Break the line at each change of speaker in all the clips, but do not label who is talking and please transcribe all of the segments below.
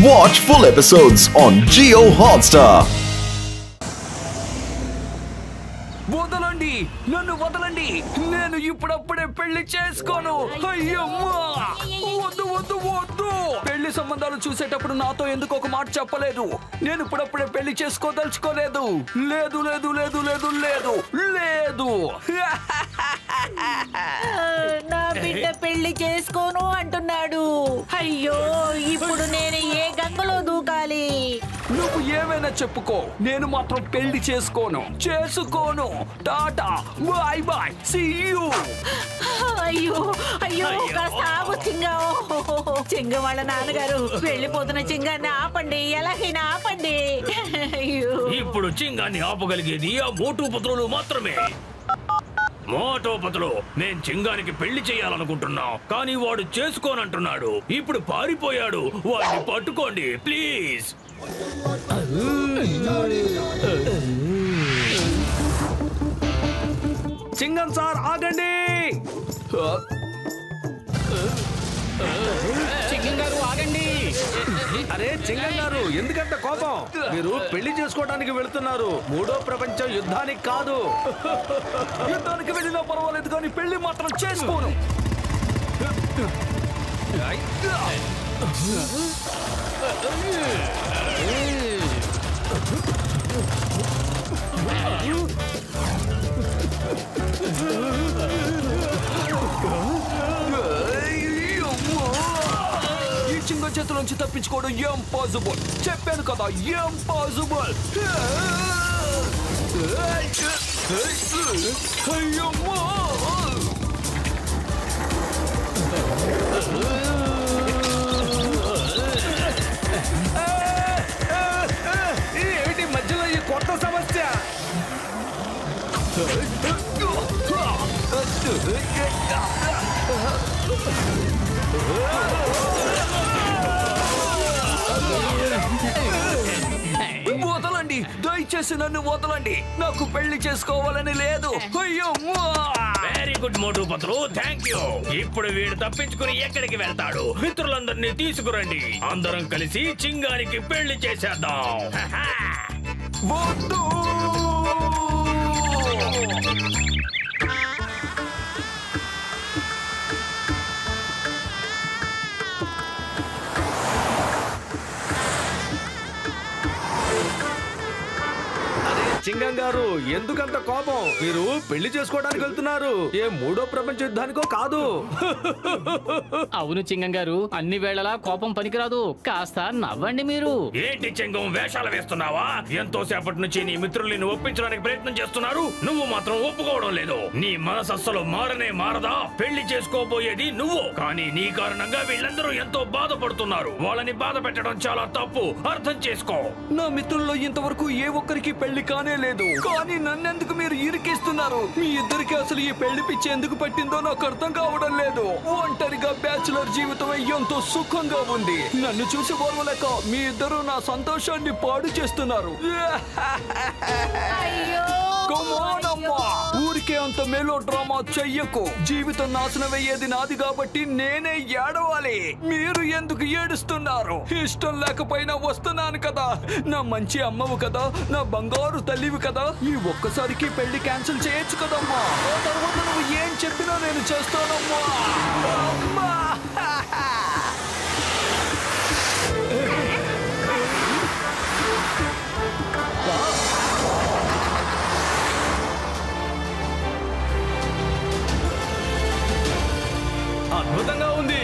Watch full episodes on Jio Hotstar.
వదలండి, నన్ను వదలండి. నేను ఇప్పుడప్పుడే పెళ్లి చేసుకోను. అయ్యమ్మా, వద్దు వద్దు వద్దు. పెళ్లి సంబంధాలు చూసేటప్పుడు నాతో ఎందుకు ఒక మాట చెప్పలేదు? నేను ఇప్పుడప్పుడే పెళ్లి చేసుకోదలుచుకోలేదు. లేదు లేదు లేదు లేదు లేదు లేదు.
నా బిడ్డ పెళ్లి చేసుకోను అంటున్నాడు. అయ్యో, ఇప్పుడు నేను ఏ గంగలో దూకాలి?
నువ్వు ఏమైనా చెప్పుకో, నేను మాత్రం పెళ్లి చేసుకోను. Tata, bye bye, see you.
అయ్యో అయ్యో, కాస్త ఆగు చింగ వాళ్ళ నాన్నగారు వెళ్ళిపోతున్న చింగాన్ని ఆపండి, ఎలాగైనా ఆపండి. అయ్యో,
ఇప్పుడు చింగాన్ని ఆపగలిగేది ఆ మోటు పత్రులు మాత్రమే. మోటో పత్రులు, నేను చింగానికి పెళ్లి చేయాలనుకుంటున్నా, కానీ వాడు చేసుకోనంటున్నాడు. ఇప్పుడు పారిపోయాడు. వాడిని పట్టుకోండి ప్లీజ్.
చింగం సార్, ఆగండి.
చింగం గారు ఆగండి.
అరే చింగం గారు, ఎందుకంత కోపం? మీరు పెళ్లి చేసుకోవడానికి వెళ్తున్నారు, మూడో ప్రపంచ యుద్ధానికి కాదు. యుద్ధానికి వెళ్ళినా పర్వాలేదు, కానీ పెళ్లి మాత్రం చేసుకోను. ఈ చింగ చేతుల నుంచి తప్పించుకోవడం ఇంపాసిబుల్. చెప్పాను కదా, ఇంపాసిబుల్. అయ్యమ్మా, ఏమిటి మధ్యలో ఈ కొత్త సమస్య? వదలండి, దయచేసి నన్ను వదలండి. నాకు పెళ్లి చేసుకోవాలని లేదు. అయ్యమ్మా.
Very good Motu Patlu, thank you. ఇప్పుడు వీడు తప్పించుకుని ఎక్కడికి వెళ్తాడు? మిత్రులందరినీ తీసుకురండి, అందరం కలిసి చింగానికి పెళ్లి చేసేద్దాం.
వద్దు. చింగం గారు, ఎందుకంత కోపం? మీరు పెళ్లి చేసుకోవడానికి వెళ్తున్నారు, ఏ మూడో ప్రపంచ యుద్ధానికో కాదు.
అవును చింగం గారు, అన్ని వేళలా కోపం పనికిరాదు. కాస్త నవ్వండి మీరు.
ఏంటి చింగం, వేషాలు వేస్తున్నావా? ఎంతో సేపటి నుంచి నీ మిత్రుల్ని ఒప్పించడానికి ప్రయత్నం చేస్తున్నారు, నువ్వు మాత్రం ఒప్పుకోవడం లేదు. నీ మనసు అస్సలు మారదా? పెళ్లి చేసుకోబోయేది నువ్వు, కానీ నీ కారణంగా వీళ్ళందరూ ఎంతో బాధపడుతున్నారు. వాళ్ళని బాధ పెట్టడం చాలా తప్పు, అర్థం చేసుకో.
నా మిత్రుల్లో ఇంతవరకు ఏ ఒక్కరికి పెళ్లి కానే లేదు, కానీ నన్నెందుకు మీరు ఇరికిస్తున్నారు? మీ ఇద్దరికి అసలు ఈ పెళ్లి పిచ్చి ఎందుకు పట్టిందో నాకు అర్థం కావడం లేదు. ఒంటరిగా బ్యాచులర్ జీవితం ఎంతో సుఖంగా ఉంది. నన్ను చూసి ఓర్వలేక మీ ఇద్దరు నా సంతోషాన్ని పాడు చేస్తున్నారు.
అయ్యో,
ఊరికే అంత మేలో డ్రామా చెయ్యకు. జీవితం నాశనం అయ్యేది నాది కాబట్టి నేనే ఏడవాలి. మీరు ఎందుకు ఏడుస్తున్నారు? ఇష్టం లేకపోయినా వస్తున్నాను కదా. నా మంచి అమ్మవు కదా, నా బంగారు తల్లివి కదా. ఈ ఒక్కసారికి పెళ్లి క్యాన్సిల్ చేయొచ్చు కదమ్మా. ఆ తర్వాత నువ్వు ఏం చెప్పినా నేను చేస్తానమ్మా. అమ్మా. అద్భుతంగా ఉంది.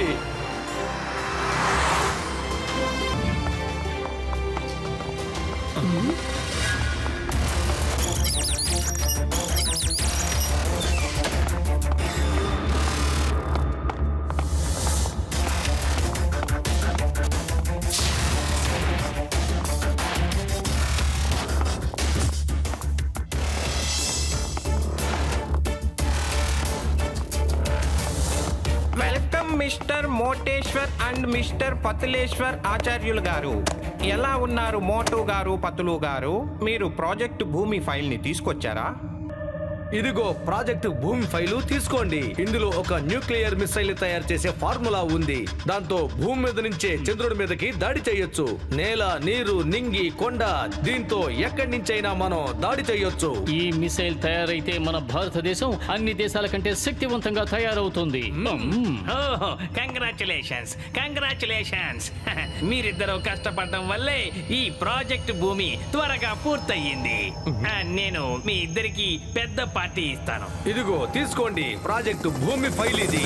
వెల్కమ్ మిస్టర్ మోటేశ్వర్ అండ్ మిస్టర్ పతులేశ్వర్ ఆచార్యులు గారు. ఎలా ఉన్నారు మోటు గారు, పతులు గారు? మీరు ప్రాజెక్టు భూమి ఫైల్ని తీసుకొచ్చారా?
ఇదిగో ప్రాజెక్ట్ భూమి ఫైలు తీసుకోండి. ఇందులో ఒక న్యూక్లియర్ మిసైల్ తయారు చేసే ఫార్ములా ఉంది. దాంతో భూమి మీద నుంచే చంద్రుడి మీదకి దాడి చేయొచ్చు. నేల, నీరు, నింగి, కొండ, దీంతో ఎక్కడి నుంచైనా మనం దాడి చేయొచ్చు.
ఈ మిసైల్ తయారైతే మన భారతదేశం అన్ని దేశాల కంటే శక్తివంతంగా తయారవుతుంది.
Congratulations congratulations. మీరిద్దరూ కష్టపడడం వల్లే ఈ ప్రాజెక్ట్ భూమి త్వరగా పూర్తయింది. నేను మీ ఇద్దరికి పెద్ద పార్టీ ఇస్తాను.
ఇదిగో తీసుకోండి ప్రాజెక్ట్ భూమి ఫైల్ ఇది.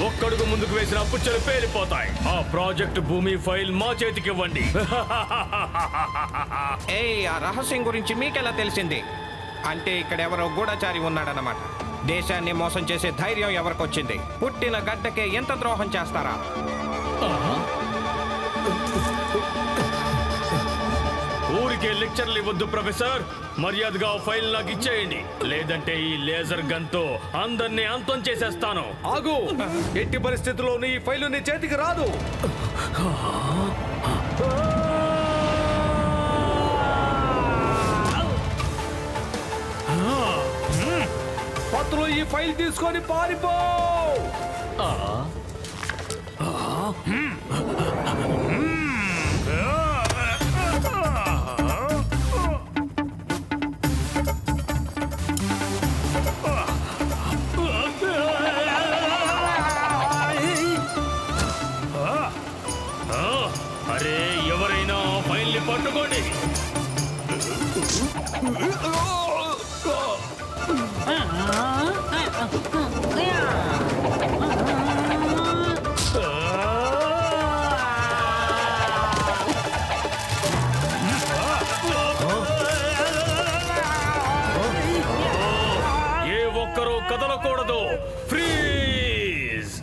ఒక్కడుగు ముందుకు వేసిన పుచ్చలు పేలిపోతాయి. ఆ ప్రాజెక్ట్ భూమి ఫైల్ మా చేతికి ఇవ్వండి.
ఆ రహస్యం గురించి మీకెలా తెలిసింది? అంటే ఇక్కడ ఎవరో గూఢచారి ఉన్నాడన్నమాట. దేశాన్ని మోసం చేసే ధైర్యం ఎవరికొచ్చింది? పుట్టిన గడ్డకే ఎంత ద్రోహం చేస్తారా?
ఊరికే లెక్చర్లు ఇవ్వద్దు ప్రొఫెసర్. మర్యాదగా ఫైల్ నాకు ఇచ్చేయండి, లేదంటే ఈ లేజర్ గన్ తో అందరినీ అంతం చేసేస్తాను.
ఆగు! ఎట్టి పరిస్థితుల్లోనూ ఈ ఫైలు నీ చేతికి రాదు. పత్రులు ఈ ఫైల్ తీసుకొని పారిపో.
అరే, ఎవరైనా ఫైల్ ని పట్టుకోండి. ఏ ఒక్కరూ కదలకూడదు. ఫ్రీజ్.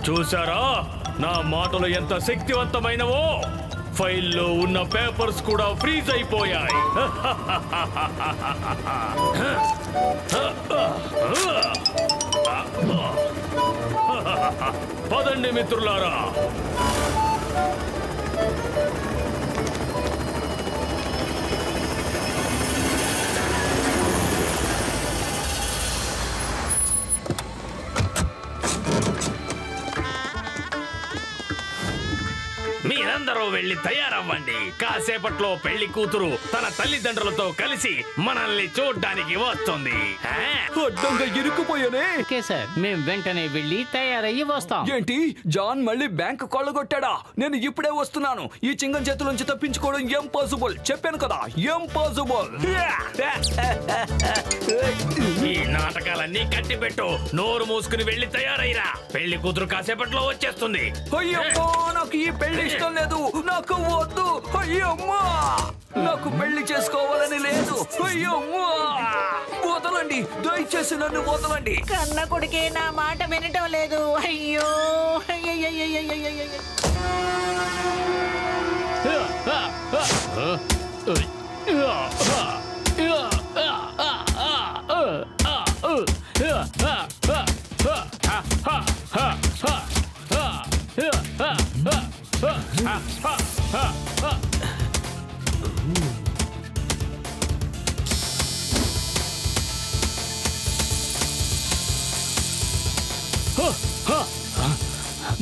చూసారా నా మాటలు ఎంత శక్తివంతమైనవో? ఫైల్లో ఉన్న పేపర్స్ కూడా ఫ్రీజ్ అయిపోయాయి. పదండి మిత్రులారా. మీరందరూ వెళ్ళి తయారవ్వండి. కాసేపట్లో పెళ్లి కూతురు తన తల్లిదండ్రులతో కలిసి మనల్ని చూడ్డానికి వస్తుంది.
అడ్డంగా ఇరుక్కుపోయానే.
ఓకే సార్, మేం వెంటనే వెళ్ళి తయారయ్యి వస్తాం.
ఏంటి, జాన్ మళ్ళీ బ్యాంక్ కొల్లగొట్టాడా? నేను ఇప్పుడే వస్తున్నాను. ఈ చింగం చేతుల నుంచి తప్పించుకోవడం ఇంపాసిబుల్. చెప్పాను కదా, ఇంపాసిబుల్.
ఈ నాటకాలన్నీ కట్టిపెట్టు. నోరు మూసుకుని వెళ్ళి తయారైరా. పెళ్లి కూతురు కాసేపట్లో వచ్చేస్తుంది.
అయ్యమ్మా, నాకు ఈ పెళ్లి ఇష్టం లేదు. నాకు వద్దు. అయ్యమ్మా, నాకు పెళ్లి చేసుకోవాలని లేదు. అయ్యమ్మా, వదలండి, దయచేసి నన్ను వదలండి.
కన్న కొడుకే నా మాట వినటం లేదు. అయ్యో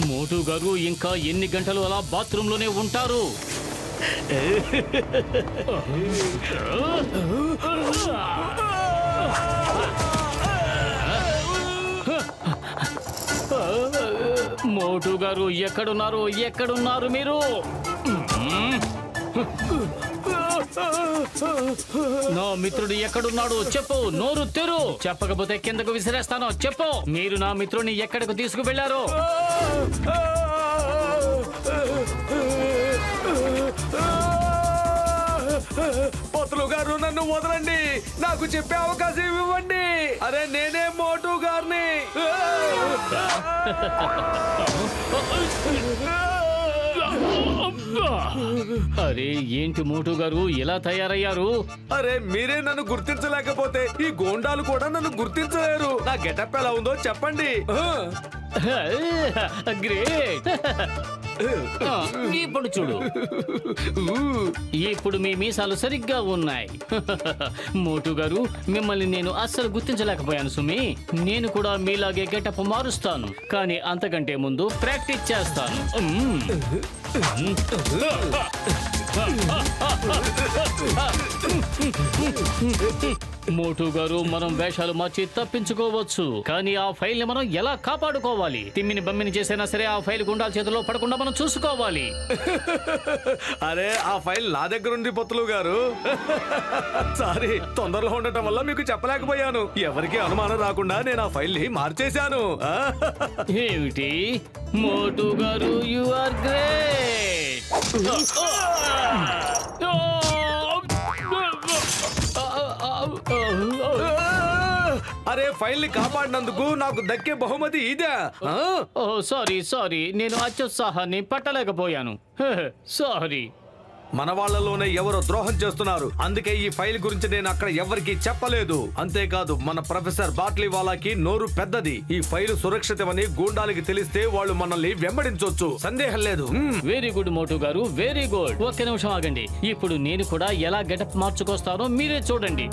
మోటు గారు ఇంకా ఎన్ని గంటలు అలా బాత్రూమ్ లోనే ఉంటారు? మోటు గారు ఎక్కడున్నారు? ఎక్కడున్నారు మీరు? నా మిత్రుడు ఎక్కడున్నాడు? చెప్పు, నోరు తెరు. చెప్పకపోతే కిందకు విసిరేస్తాను. చెప్పు, మీరు నా మిత్రుడిని ఎక్కడికి తీసుకువెళ్లారు?
పత్రులు గారు, నన్ను వదలండి. నాకు చెప్పే అవకాశం ఇవ్వండి. అరే, నేనే మోటు గారిని.
అరే ఏంటి మోటు గారు ఇలా తయారయ్యారు?
అరే మీరే నన్ను గుర్తించలేకపోతే ఈ గోండాలు కూడా నన్ను గుర్తించలేరు. నా గెటప్ ఎలా ఉందో చెప్పండి.
గ్రేట్. ఇప్పుడు చూడు, ఇప్పుడు మీ మీసాలు సరిగ్గా ఉన్నాయి. మోటు గారు మిమ్మల్ని నేను అస్సలు గుర్తించలేకపోయాను సుమి. నేను కూడా మీలాగే గెటప్ మారుస్తాను, కానీ అంతకంటే ముందు ప్రాక్టీస్ చేస్తాను. మోటు గారు మనం వేషాలు మార్చి తప్పించుకోవచ్చు, కానీ ఆ ఫైల్ ని మనం ఎలా కాపాడుకోవాలి? తిమ్మిని బమ్మిని చేసైనా సరే ఆ ఫైల్ గుండాల చేతిలో పడకుండా మనం చూసుకోవాలి.
అరే ఆ ఫైల్ నా దగ్గర ఉంది పొత్తులు గారు. సారీ, తొందరలో ఉండటం వల్ల మీకు చెప్పలేకపోయాను. ఎవరికి అనుమానం రాకుండా నేను ఆ ఫైల్ ని మార్చేశాను.
ఏమిటి మోటు గారు, యు ఆర్ గ్రేట్.
అరే ఫైల్ ని కాపాడినందుకు నాకు దక్కే బహుమతి ఇదే.
సారీ, నేను అత్యుత్సాహాన్ని పట్టలేకపోయాను. సారీ.
మన వాళ్ళలోనే ఎవరో ద్రోహం చేస్తున్నారు, అందుకే ఈ ఫైల్ గురించి నేను అక్కడ ఎవరికి చెప్పలేదు. అంతేకాదు మన ప్రొఫెసర్ బాట్లీ వాళ్ళకి నోరు పెద్దది. ఈ ఫైల్ సురక్షితమని గూండాలకి తెలిస్తే వాళ్ళు మనల్ని వెంబడించవచ్చు, సందేహం లేదు.
వెరీ గుడ్ మోటు గారు, వెరీ గుడ్. ఒక్క నిమిషం ఆగండి. ఇప్పుడు నేను కూడా ఎలా గెటప్ మార్చుకొస్తానో మీరే చూడండి.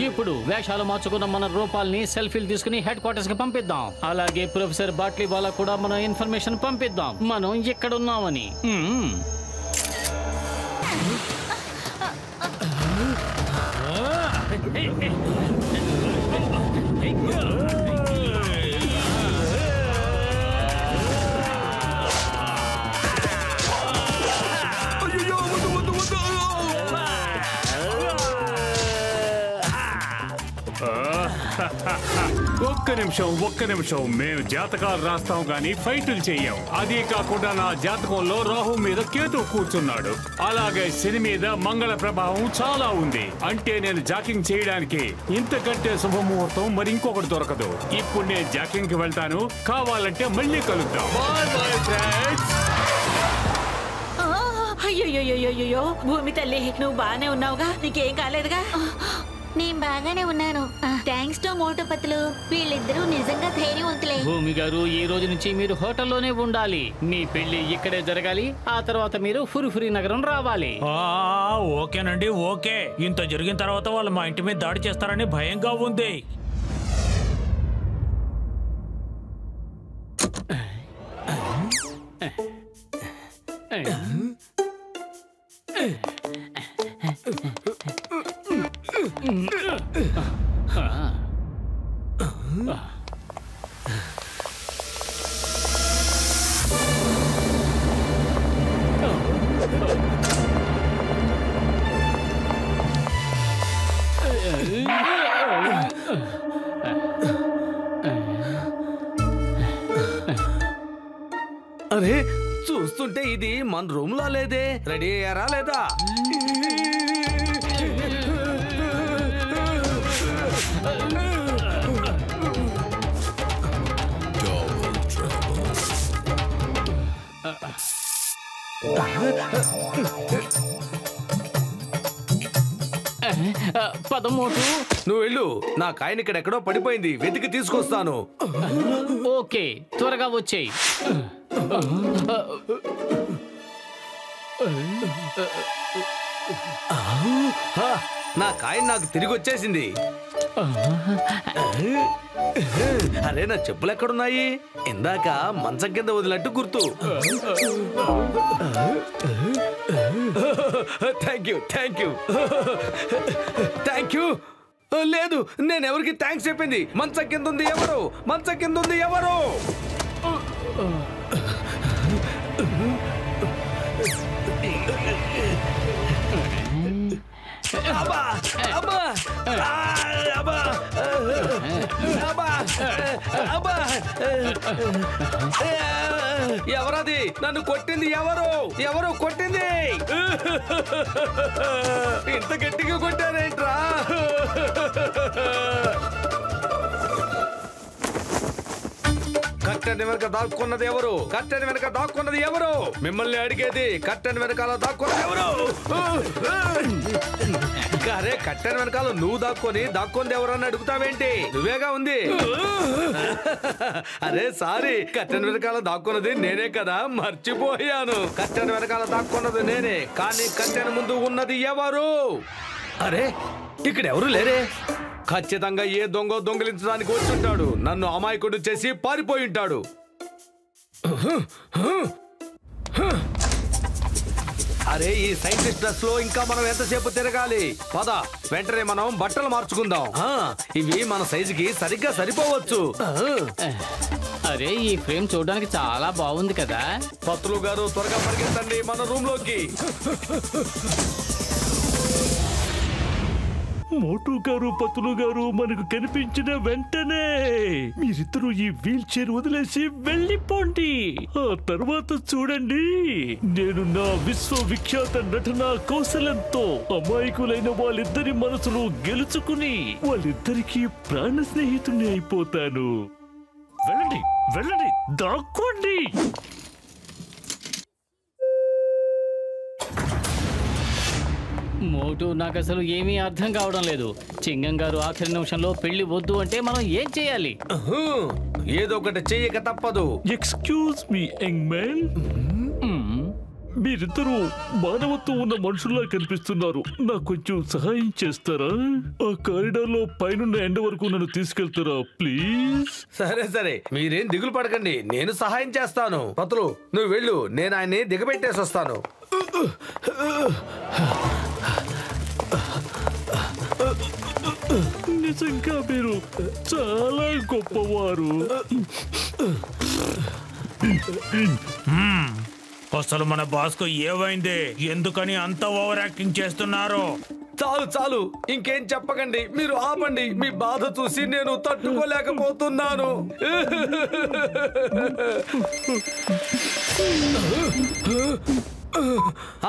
ఇప్పుడు వేషాలు మార్చుకున్న మన రూపాల్ని సెల్ఫీలు తీసుకుని హెడ్ క్వార్టర్స్ కి పంపిద్దాం. అలాగే ప్రొఫెసర్ బాట్లీ వాళ్ళ కూడా మన ఇన్ఫర్మేషన్ పంపిద్దాం మనం ఇక్కడ ఉన్నామని.
ఒక్క నిమిషం మేము జాతకాలు రాస్తాం గాని ఫైటులు చెయ్యం. అదే కాకుండా నా జాతకంలో రాహు మీద కేతు కూర్చున్నాడు, అలాగే శని మీద మంగళ ప్రభావం చాలా ఉంది. అంటే నేను జాకింగ్ చేయడానికి ఇంతకంటే శుభముహూర్తం మరి ఇంకొకటి దొరకదు. ఇప్పుడు నేను జాకింగ్ కి వెళ్తాను, కావాలంటే మళ్ళీ కలుద్దాం.
అయ్యో భూమి తల్లి, నువ్వు బానే ఉన్నావుగా? నీకేం కాలేదుగా?
నేను బాగానే ఉన్నాను. థ్యాంక్స్ టు మోటుపతులు, వీళ్ళిద్దరూ నిజంగా ధైర్యవంతులే.
భూమి గారు ఈ రోజు నుంచి మీరు హోటల్లోనే ఉండాలి. మీ పెళ్లి ఇక్కడే జరగాలి. ఆ తర్వాత మీరు ఫురిఫురి నగరం రావాలి.
ఓకేనండి, ఓకే. ఇంత జరిగిన తర్వాత వాళ్ళు మా ఇంటి మీద దాడి చేస్తారని భయంగా ఉంది.
అరే చూస్తుంటే ఇది మన రూమ్ లో లేదే. రెడీ అయ్యారా లేదా?
పదమూడు.
నువ్వు వెళ్ళు, నా కాయని ఇక్కడ ఎక్కడో పడిపోయింది, వెతికి తీసుకొస్తాను.
ఓకే, త్వరగా వచ్చేయి.
నా కాయని నాకు తిరిగి వచ్చేసింది. అరే నా చెప్పులు ఎక్కడున్నాయి? ఇందాక మంచం కింద వదిలినట్టు గుర్తు. Thank you. లేదు, నేను ఎవరికి థ్యాంక్స్ చెప్పింది. మంచం కింద ఉంది ఎవరు? మంచం కింద ఉంది ఎవరు? అబ్బా అబ్బా అబ్బా అబ్బా ఎవరది? నన్ను కొట్టింది ఎవరు? ఎవరు కొట్టింది? ఇంత గట్టిగా కొట్టారేంట్రా? కట్టెన్ వెనక దాక్కున్నది ఎవరు? కట్టెన్ వెనక దాక్కున్నది ఎవరు? మిమ్మల్ని అడిగేది కట్టెన్ వెనకాల దాక్కున్నది ఎవరు? అరే కట్టెన్ వెనకాల నువ్వు దాక్కుంది ఎవరు అని అడుగుతావేంటి? నువ్వేగా ఉంది. అరే సారీ, కట్టెన్ వెనకాల దాక్కున్నది నేనే కదా, మర్చిపోయాను. కట్టెన్ వెనకాల దాక్కున్నది నేనే, కానీ కట్టెన్ ముందు ఉన్నది ఎవరు? అరే ఇక్కడ ఎవరు లేరే. ఖచ్చితంగా ఏ దొంగిలించడానికి వచ్చుంటాడు. నన్ను అమాయకుడు చేసి పారిపోయి ఉంటాడు. అరే ఈ సైంటిస్ట్ డ్రెస్ లో ఇంకా మనం ఎంతసేపు తిరగాలి? పద వెంటనే మనం బట్టలు మార్చుకుందాం. ఇవి మన సైజుకి సరిగ్గా సరిపోవచ్చు.
అరే ఈ ఫ్రేమ్ చూడడానికి చాలా బాగుంది కదా.
పత్తులు గారు త్వరగా పరిగెత్తండి మన రూమ్ లోకి.
మోటు గారు, పతులు గారు మనకు కనిపించిన వెంటనే మీరిద్దరూ ఈ వీల్ చైర్ వదిలేసి వెళ్ళిపోండి. ఆ తర్వాత చూడండి, నేను నా విశ్వవిఖ్యాత నటన కౌశలంతో అమాయకులైన వాళ్ళిద్దరి మనసులు గెలుచుకుని వాళ్ళిద్దరికి ప్రాణ స్నేహితుని అయిపోతాను. వెళ్ళండి వెళ్ళండి, దాక్కోండి.
మోటు నాకు అసలు ఏమీ అర్థం కావడం లేదు. చింగం గారు ఆఖరి నిమిషంలో పెళ్లి వద్దు అంటే మనం ఏం చేయాలి?
ఏదో ఒకటి చెయ్యక తప్పదు.
ఎక్స్క్యూజ్ మీ యంగ్ మ్యాన్, మీరిద్దరూ మానవత్వం ఉన్న మనుషుల్లా కనిపిస్తున్నారు. నాకు కొంచెం సహాయం చేస్తారా? ఆ కారిడార్ లో పైనున్న ఎండ వరకు నన్ను తీసుకెళ్తారా ప్లీజ్?
సరే సరే, మీరేం దిగులు పడకండి, నేను సహాయం చేస్తాను. పత్రులు నువ్వు వెళ్ళు, నేను ఆయన్ని దిగబెట్టేసి వస్తాను.
నిజంగా మీరు చాలా గొప్పవారు.
అసలు మన బాస్ కు ఏమైంది? ఎందుకని అంత ఓవర్ యాక్టింగ్ చేస్తున్నారు?
చాలు చాలు, ఇంకేం చెప్పకండి. మీరు ఆపండి. మీ బాధ చూసి నేను తట్టుకోలేకపోతున్నాను.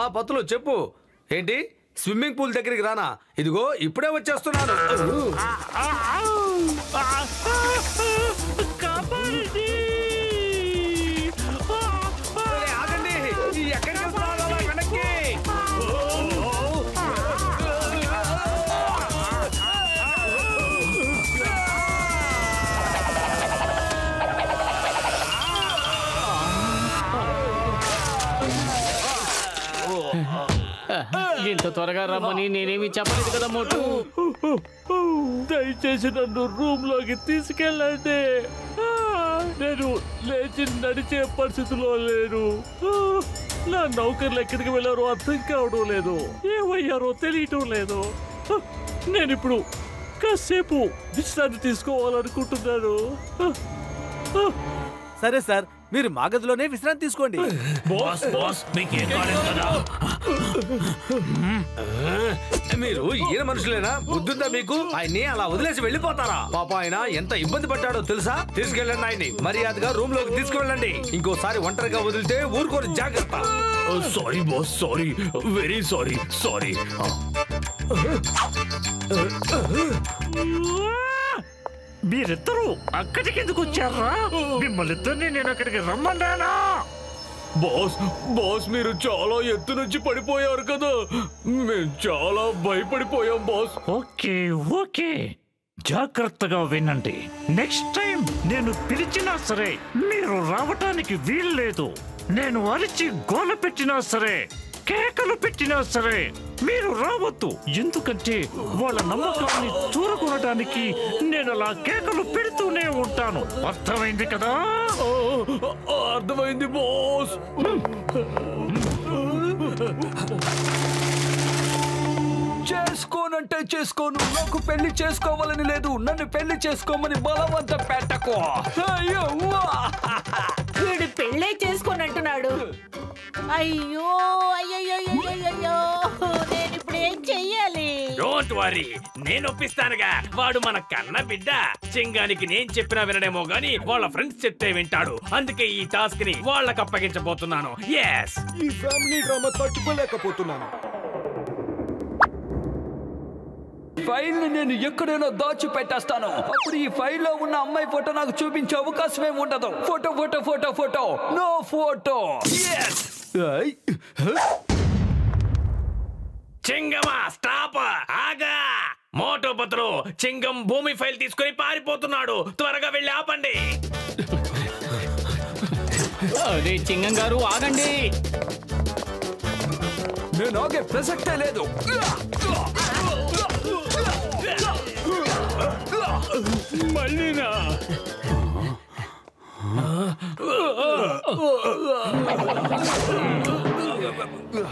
ఆ పత్తులు చెప్పు. ఏంటి స్విమ్మింగ్ పూల్ దగ్గరికి రానా? ఇదిగో ఇప్పుడే వచ్చేస్తున్నాను. ఆగండి, ఎక్కడికి వెళ్తున్నారు? అలా వెనక్కి.
ఇంత త్వరగా రమ్మని నేనేమి చెప్పలేదు కదా మోటు.
దయచేసి నన్ను రూమ్ లోకి తీసుకెళ్ళండి. నేను లేచి నడిచే పరిస్థితిలో లేను. నా నౌకర్లు ఎక్కడికి వెళ్ళారో అర్థం కావడం లేదు, ఏమయ్యారో తెలియటం లేదు. నేను ఇప్పుడు కాసేపు విశ్రాంతి తీసుకోవాలనుకుంటున్నాను.
సరే సార్, మీరు మా గదిలోనే విశ్రాంతి తీసుకోండి. మీరు ఈయన మనుషులేనా? బుద్ధుందా మీకు? ఆయన్ని అలా వదిలేసి వెళ్ళిపోతారా? పాప ఆయన ఎంత ఇబ్బంది పడ్డాడో తెలుసా? తీసుకెళ్ళండి ఆయన్ని, మర్యాదగా రూమ్ లోకి తీసుకువెళ్ళండి. ఇంకోసారి ఒంటరిగా వదిలితే ఊరుకోని జాగ్రత్త.
Sorry boss, sorry, very sorry, sorry. మీరిద్దరూ అక్కడికి ఎందుకు వచ్చారా? మిమ్మల్ని ఇద్దరిని నేను అక్కడికి రమ్మన్నానా?
బాస్ బాస్, మీరు చాలా ఎత్తు నుంచి పడిపోయారు కదా, మేము చాలా భయపడిపోయాం బాస్.
ఓకే ఓకే, జాగ్రత్తగా వినండి. నెక్స్ట్ టైం నేను పిలిచినా సరే మీరు రావటానికి వీల్లేదు. నేను అరిచి గోల పెట్టినా సరే, కేకలు పెట్టినా సరే మీరు రావద్దు. ఎందుకంటే వాళ్ళ నమ్మకాన్ని చూరగొనడానికి నేను అలా కేకలు పెడుతూనే ఉంటాను. అర్థమైంది కదా?
అర్థమైంది బాస్.
చేసుకోనంటే చేసుకోను, నాకు పెళ్లి చేసుకోవాలని లేదు. నన్ను పెళ్లి చేసుకోమని బలవంత పెట్టకు. అయ్యో,
వీడు పెళ్ళే చేసుకోనంటున్నాడు. అయ్యో అయ్యో, నేను ఇప్పుడు ఏం చెయ్యాలి?
డోంట్ వరీ, నేను ఒప్పిస్తానుగా. వాడు మన కన్న బిడ్డ. చింగానికి నేను చెప్పినా వినడేమో గాని వాళ్ళ ఫ్రెండ్స్ చెప్తే వింటాడు. అందుకే ఈ టాస్క్ ని వాళ్ళకి అప్పగించబోతున్నాను. yes
ఈ ఫ్యామిలీ డ్రామా తట్టుకోలేకపోతున్నాను. ఫైల్ ని నేను ఎక్కడైనా దాచి పెట్టేస్తాను. అప్పుడు ఈ ఫైల్ లో ఉన్న అమ్మాయి ఫోటో నాకు చూపించే అవకాశమే ఉండదు. Photo photo photo photo no photo.
చింగమా స్టాప్, ఆగా. మోటో పత్రు, చింగం భూమి ఫైల్ తీసుకుని పారిపోతున్నాడు. త్వరగా వెళ్ళి ఆపండి.
అరే చింగం గారు ఆగండి.
నేను ఆగే ప్రసక్తే లేదు.
మళ్ళీనా?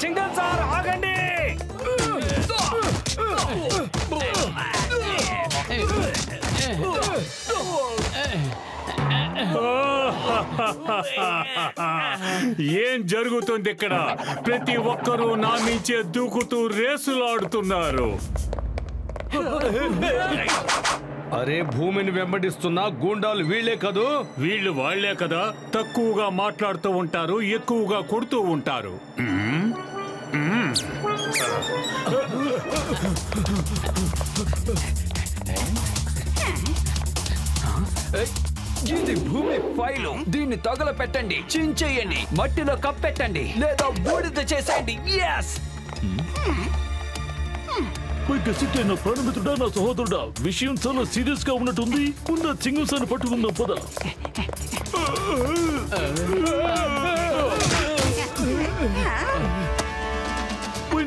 చింగం సార్ ఆగండి.
ఏం జరుగుతుంది ఇక్కడ? ప్రతి ఒక్కరూ నా మించే దూకుతూ రేసులాడుతున్నారు.
అరే భూమిని వెంబడిస్తున్న గూండాలు వీళ్లే కదూ?
వీళ్ళు వాళ్లే కదా. తక్కువగా మాట్లాడుతూ ఉంటారు, ఎక్కువగా కొడుతూ ఉంటారు.
ఇది భూమి ఫైలు. దీన్ని తగల పెట్టండి, చించేయండి, మట్టిలో కప్పెట్టండి, లేదా బూడిద చేసేయండి.
నా ప్రాణమిత్రుడా, నా సహోదరుడా, విషయం చాలా సీరియస్ గా ఉన్నట్టుంది. ముందు చింగంసాన్ని పట్టుకుందాం పద.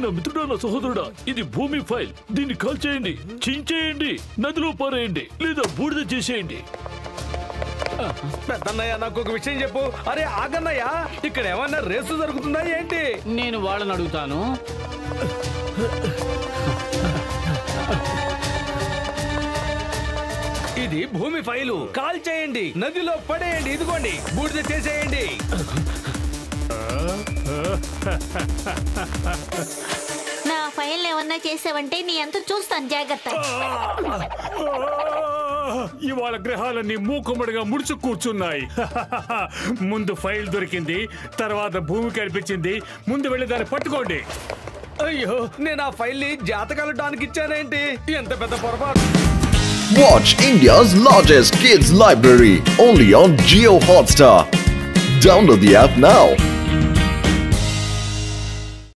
నా మిత్రుడా, నా సహోదరుడా, ఇది భూమి ఫైల్. దీన్ని కాల్ చేయండి, చించేయండి, నదిలో పారేయండి, లేదా బూడిద చేసేయండి.
పెద్దన్నయ్య, నాకు ఒక విషయం చెప్పు. అరే ఆగన్నయ్య, ఇక్కడ ఏమన్నా రేసు జరుగుతుందా ఏంటి?
నేను వాళ్ళని అడుగుతాను.
ఇది భూమి ఫైలు. కాల్ చేయండి, నదిలో పడేయండి, ఇదిగోండి, బూడిద చేసేయండి.
నా ఫైల్ ఏమన్నా చేసావంటే నీ అంత చూస్తాను, జాగ్రత్త.
ఇవాళ గ్రహాలన్నీ మూకుమ్మడిగా ముడుచు కూర్చున్నాయి. ముందు ఫైల్ దొరికింది, తర్వాత భూమి కనిపించింది. ముందు వెళ్ళి దాన్ని పట్టుకోండి.
అయ్యో, నేను ఆ ఫైల్ ని జాతకాలడానికి ఇచ్చానేంటి? ఎంత పెద్ద పొరపాటు.
Watch India's largest kids library only on Jio Hotstar. Download the app now.